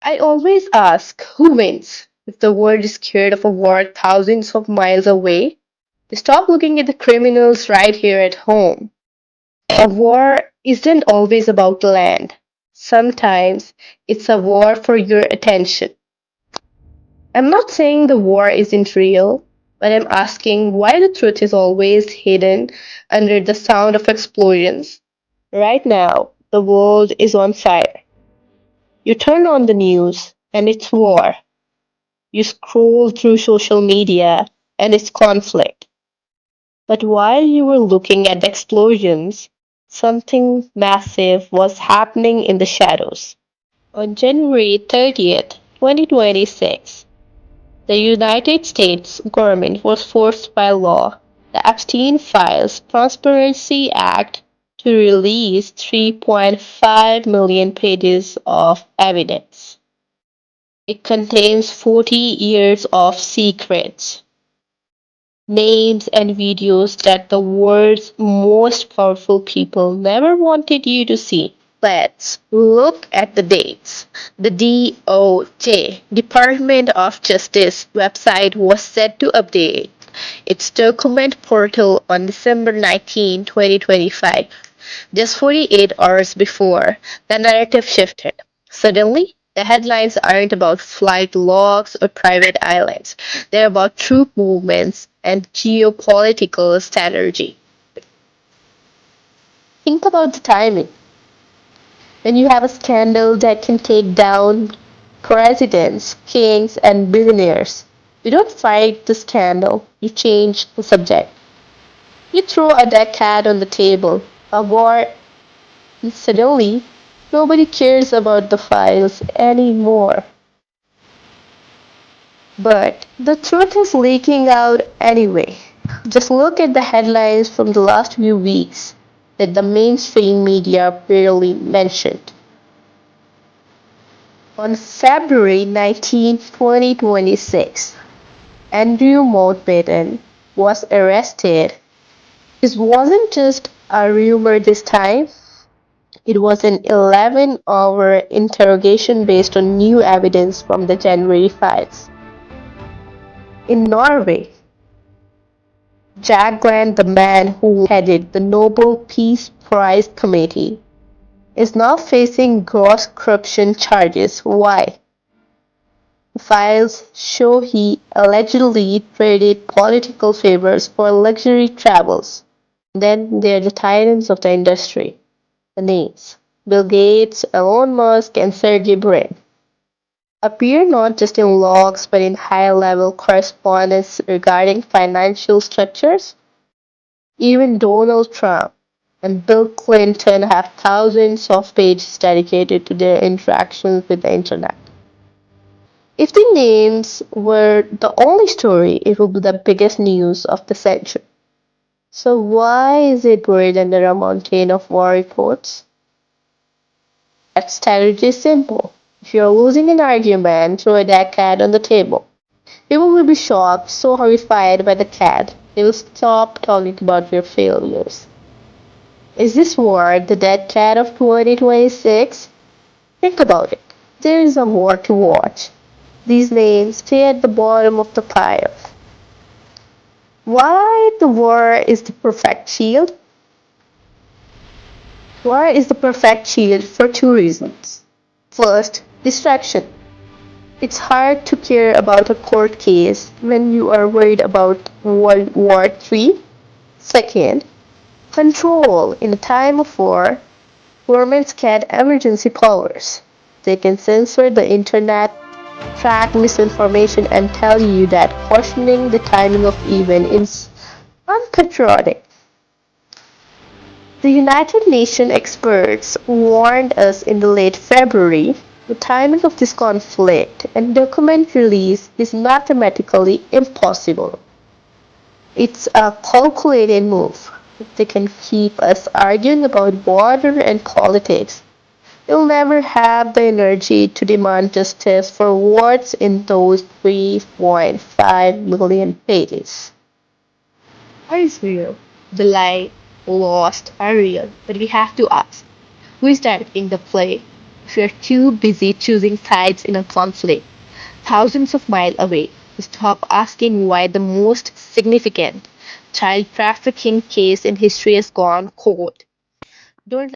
I always ask who wins? If the world is scared of a war thousands of miles away, stop looking at the criminals right here at home. A war isn't always about land. Sometimes it's a war for your attention. I'm not saying the war isn't real, but I'm asking why the truth is always hidden under the sound of explosions. Right now, the world is on fire. You turn on the news and it's war. You scroll through social media and it's conflict. But while you were looking at the explosions, something massive was happening in the shadows. On January 30th, 2026, the United States government was forced by law, the Epstein Files Transparency Act, to release 3.5 million pages of evidence. It contains 40 years of secrets, names, and videos that the world's most powerful people never wanted you to see. Let's look at the dates. The DOJ, Department of Justice website was set to update its document portal on December 19, 2025, just 48 hours before the narrative shifted. Suddenly, the headlines aren't about flight logs or private islands. They're about troop movements and geopolitical strategy. Think about the timing. When you have a scandal that can take down presidents, kings, and billionaires, you don't fight the scandal, you change the subject. You throw a deck cat on the table, a war, and suddenly nobody cares about the files anymore. But the truth is leaking out anyway. Just look at the headlines from the last few weeks that the mainstream media barely mentioned. On February 19, 2026, Andrew Mountbatten was arrested. This wasn't just a rumor this time, it was an 11-hour interrogation based on new evidence from the January files. In Norway, Jagland, the man who headed the Nobel Peace Prize Committee, is now facing gross corruption charges. Why? The files show he allegedly traded political favors for luxury travels. Then there are the titans of the industry, the names. Bill Gates, Elon Musk, and Sergey Brin appear not just in logs but in high-level correspondence regarding financial structures. Even Donald Trump and Bill Clinton have thousands of pages dedicated to their interactions with the internet. If the names were the only story, it would be the biggest news of the century. So why is it buried under a mountain of war reports? That strategy is simple. If you're losing an argument, throw a dead cat on the table. People will be shocked, so horrified by the cat, they will stop talking about your failures. Is this war the dead cat of 2026? Think about it. There is a war to watch. These names stay at the bottom of the pile. Why the war is the perfect shield? War is the perfect shield for two reasons. First, distraction. It's hard to care about a court case when you are worried about World War III. Second, control. In a time of war, governments get emergency powers. They can censor the internet, track misinformation, and tell you that questioning the timing of events is unpatriotic. The United Nations experts warned us in the late February the timing of this conflict and document release is mathematically impossible. It's a calculated move. If they can keep us arguing about border and politics, they'll never have the energy to demand justice for what's in those 3.5 million pages. Are is real? The lie, lost, are real, but we have to ask, who is directing the play? If you're too busy choosing sides in a conflict thousands of miles away, stop asking why the most significant child trafficking case in history has gone cold. Don't